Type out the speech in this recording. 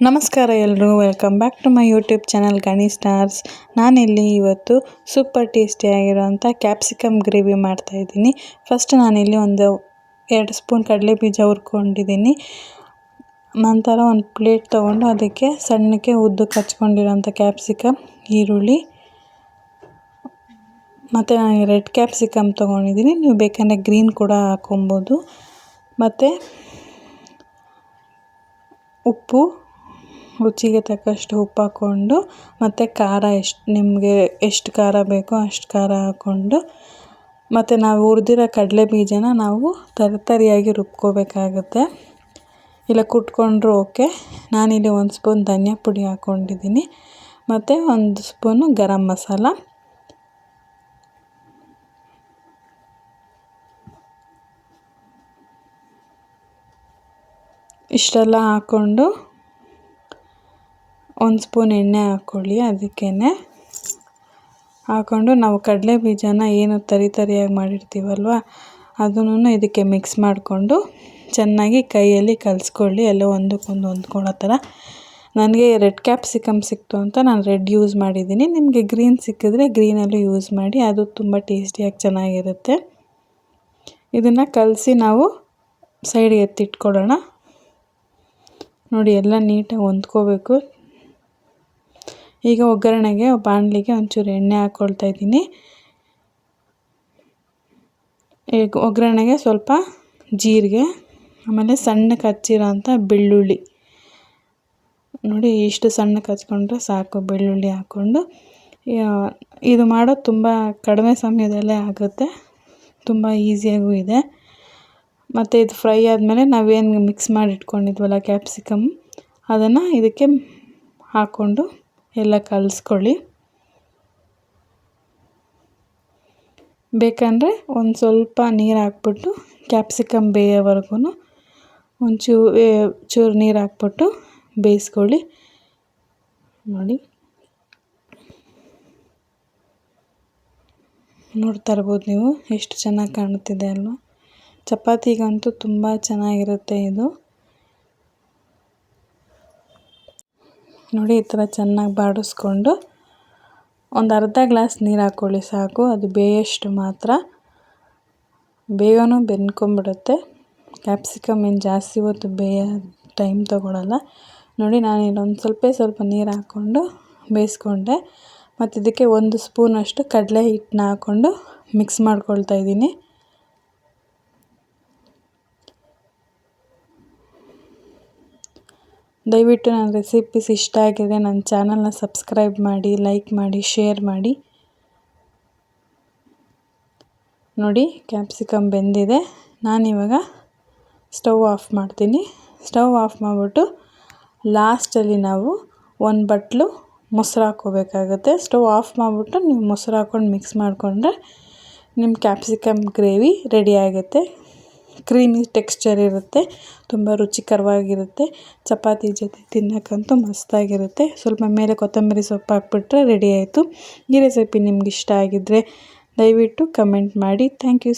ನಮಸ್ಕಾರ ಎಲ್ಲರೂ, welcome back to my YouTube channel Gani stars. ನಾನಿಲ್ಲಿ ಇವತ್ತು ಸೂಪರ್ ಟೇಸ್ಟಿಯಾಗಿರೋಂಥ ಕ್ಯಾಪ್ಸಿಕಮ್ ಗ್ರೇವಿ ಮಾಡ್ತಾಯಿದ್ದೀನಿ. ಫಸ್ಟ್ ನಾನಿಲ್ಲಿ ಒಂದು 2 ಸ್ಪೂನ್ ಕಡಲೆ ಬೀಜ ಹುರ್ಕೊಂಡಿದ್ದೀನಿ. ನಂತರ ಒಂದು ಪ್ಲೇಟ್ ತೊಗೊಂಡು ಅದಕ್ಕೆ ಸಣ್ಣಕ್ಕೆ ಉದ್ದಕ್ಕೆ ಹಚ್ಕೊಂಡಿರೋಂಥ ಕ್ಯಾಪ್ಸಿಕಮ್, ಈರುಳ್ಳಿ ಮತ್ತು ನಾನು ರೆಡ್ ಕ್ಯಾಪ್ಸಿಕಮ್ ತೊಗೊಂಡಿದ್ದೀನಿ. ನೀವು ಬೇಕಂದರೆ ಗ್ರೀನ್ ಕೂಡ ಹಾಕೊಬೋದು. ಮತ್ತು ಉಪ್ಪು, ರುಚಿಗೆ ತಕ್ಕಷ್ಟು ಉಪ್ಪು ಹಾಕ್ಕೊಂಡು, ಮತ್ತು ಖಾರ ನಿಮಗೆ ಎಷ್ಟು ಖಾರ ಬೇಕೋ ಅಷ್ಟು ಖಾರ ಹಾಕ್ಕೊಂಡು, ಮತ್ತು ನಾವು ಹುರಿದಿರೋ ಕಡಲೆ ಬೀಜನ ನಾವು ತರಿಯಾಗಿ ರುಬ್ಕೋಬೇಕಾಗುತ್ತೆ. ಇಲ್ಲ ಕುಟ್ಕೊಂಡ್ರೂ ಓಕೆ. ನಾನಿಲ್ಲಿ 1 ಸ್ಪೂನ್ ಧನಿಯಾ ಪುಡಿ ಹಾಕ್ಕೊಂಡಿದ್ದೀನಿ, ಮತ್ತು 1 ಸ್ಪೂನು ಗರಂ ಮಸಾಲ, ಇಷ್ಟೆಲ್ಲ ಹಾಕ್ಕೊಂಡು 1 ಸ್ಪೂನ್ ಎಣ್ಣೆ ಹಾಕ್ಕೊಳ್ಳಿ. ಅದಕ್ಕೇ ಹಾಕ್ಕೊಂಡು ನಾವು ಕಡಲೆ ಬೀಜನ ಏನು ತರಿಯಾಗಿ ಮಾಡಿರ್ತೀವಲ್ವ ಅದನ್ನು ಇದಕ್ಕೆ ಮಿಕ್ಸ್ ಮಾಡಿಕೊಂಡು ಚೆನ್ನಾಗಿ ಕೈಯಲ್ಲಿ ಕಲಿಸ್ಕೊಳ್ಳಿ, ಎಲ್ಲ ಒಂದಕ್ಕೊಂದು ಹೊಂದ್ಕೊಳ್ಳೋ ಥರ. ನನಗೆ ರೆಡ್ ಕ್ಯಾಪ್ಸಿಕಮ್ ಸಿಕ್ತು ಅಂತ ನಾನು ರೆಡ್ ಯೂಸ್ ಮಾಡಿದ್ದೀನಿ. ನಿಮಗೆ ಗ್ರೀನ್ ಸಿಕ್ಕಿದ್ರೆ ಗ್ರೀನಲ್ಲೂ ಯೂಸ್ ಮಾಡಿ, ಅದು ತುಂಬ ಟೇಸ್ಟಿಯಾಗಿ ಚೆನ್ನಾಗಿರುತ್ತೆ. ಇದನ್ನು ಕಲಸಿ ನಾವು ಸೈಡ್ಗೆ ಎತ್ತಿಟ್ಕೊಳ್ಳೋಣ. ನೋಡಿ, ಎಲ್ಲ ನೀಟಾಗಿ ಹೊಂದ್ಕೋಬೇಕು. ಈಗ ಒಗ್ಗರಣೆಗೆ ಬಾಣಲಿಗೆ ಒಂಚೂರು ಎಣ್ಣೆ ಹಾಕ್ಕೊಳ್ತಾ ಇದ್ದೀನಿ. ಈಗ ಒಗ್ಗರಣೆಗೆ ಸ್ವಲ್ಪ ಜೀರಿಗೆ, ಆಮೇಲೆ ಸಣ್ಣಕ್ಕೆ ಹಚ್ಚಿರೋಂಥ ಬೆಳ್ಳುಳ್ಳಿ, ನೋಡಿ ಇಷ್ಟು ಸಣ್ಣಕ್ಕೆ ಹಚ್ಕೊಂಡ್ರೆ ಸಾಕು. ಬೆಳ್ಳುಳ್ಳಿ ಹಾಕ್ಕೊಂಡು ಇದು ಮಾಡೋದು ತುಂಬ ಕಡಿಮೆ ಸಮಯದಲ್ಲೇ ಆಗುತ್ತೆ, ತುಂಬ ಈಸಿಯಾಗೂ ಇದೆ. ಮತ್ತು ಇದು ಫ್ರೈ ಆದಮೇಲೆ ನಾವೇನು ಮಿಕ್ಸ್ ಮಾಡಿ ಇಟ್ಕೊಂಡಿದ್ವಲ್ಲ ಕ್ಯಾಪ್ಸಿಕಮ್, ಅದನ್ನು ಇದಕ್ಕೆ ಹಾಕ್ಕೊಂಡು ಎಲ್ಲ ಕಲಿಸ್ಕೊಳ್ಳಿ. ಬೇಕಂದರೆ ಒಂದು ಸ್ವಲ್ಪ ನೀರು ಹಾಕ್ಬಿಟ್ಟು ಕ್ಯಾಪ್ಸಿಕಮ್ ಬೇಯೋವರೆಗೂ ಚೂರು ನೀರು ಹಾಕ್ಬಿಟ್ಟು ಬೇಯಿಸ್ಕೊಳ್ಳಿ. ನೋಡಿ, ನೋಡ್ತಾ ಇರ್ಬೋದು ನೀವು, ಎಷ್ಟು ಚೆನ್ನಾಗಿ ಕಾಣುತ್ತಿದೆ ಅಲ್ವಾ. ಚಪಾತಿಗಂತೂ ತುಂಬ ಚೆನ್ನಾಗಿರುತ್ತೆ ಇದು. ನೋಡಿ, ಈ ಥರ ಚೆನ್ನಾಗಿ ಬಾಡಿಸ್ಕೊಂಡು ಒಂದು ಅರ್ಧ ಗ್ಲಾಸ್ ನೀರು ಹಾಕ್ಕೊಳ್ಳಿ ಸಾಕು. ಅದು ಬೇಯೋಷ್ಟು ಮಾತ್ರ, ಬೇಗನೂ ಬೆಂದ್ಕೊಂಬಿಡುತ್ತೆ. ಕ್ಯಾಪ್ಸಿಕಮ್ ಏನು ಜಾಸ್ತಿ ಹೊತ್ತು ಬೇಯೋ ಟೈಮ್ ತೊಗೊಳಲ್ಲ. ನೋಡಿ, ನಾನು ಇಲ್ಲೊಂದು ಸ್ವಲ್ಪ ನೀರು ಹಾಕ್ಕೊಂಡು ಬೇಯಿಸ್ಕೊಂಡೆ. ಮತ್ತು ಇದಕ್ಕೆ 1 ಸ್ಪೂನಷ್ಟು ಕಡಲೆ ಹಿಟ್ಟನ್ನ ಹಾಕ್ಕೊಂಡು ಮಿಕ್ಸ್ ಮಾಡ್ಕೊಳ್ತಾ ಇದ್ದೀನಿ. ದಯವಿಟ್ಟು ನನ್ನ ರೆಸಿಪೀಸ್ ಇಷ್ಟ ಆಗಿದೆ ನನ್ನ ಚಾನಲ್ನ ಸಬ್ಸ್ಕ್ರೈಬ್ ಮಾಡಿ, ಲೈಕ್ ಮಾಡಿ, ಶೇರ್ ಮಾಡಿ. ನೋಡಿ, ಕ್ಯಾಪ್ಸಿಕಮ್ ಬೆಂದಿದೆ. ನಾನಿವಾಗ ಸ್ಟವ್ ಆಫ್ ಮಾಡ್ತೀನಿ. ಸ್ಟವ್ ಆಫ್ ಮಾಡಿಬಿಟ್ಟು ಲಾಸ್ಟಲ್ಲಿ ನಾವು 1 ಬಟ್ಲು ಮೊಸರು ಹಾಕ್ಕೋಬೇಕಾಗುತ್ತೆ. ಸ್ಟವ್ ಆಫ್ ಮಾಡಿಬಿಟ್ಟು ನೀವು ಮೊಸರು ಹಾಕ್ಕೊಂಡು ಮಿಕ್ಸ್ ಮಾಡಿಕೊಂಡ್ರೆ ನಿಮ್ಮ ಕ್ಯಾಪ್ಸಿಕಮ್ ಗ್ರೇವಿ ರೆಡಿ ಆಗುತ್ತೆ. ಕ್ರೀಮಿ ಟೆಕ್ಸ್ಚರ್ ಇರುತ್ತೆ, ತುಂಬ ರುಚಿಕರವಾಗಿರುತ್ತೆ. ಚಪಾತಿ ಜೊತೆ ತಿನ್ನೋಕ್ಕಂತೂ ಮಸ್ತಾಗಿರುತ್ತೆ. ಸ್ವಲ್ಪ ಮೇಲೆ ಕೊತ್ತಂಬರಿ ಸೊಪ್ಪು ಹಾಕ್ಬಿಟ್ರೆ ರೆಡಿ ಆಯಿತು. ಈ ರೆಸಿಪಿ ನಿಮ್ಗೆ ಇಷ್ಟ ಆಗಿದ್ದರೆ ದಯವಿಟ್ಟು ಕಮೆಂಟ್ ಮಾಡಿ. Thank you.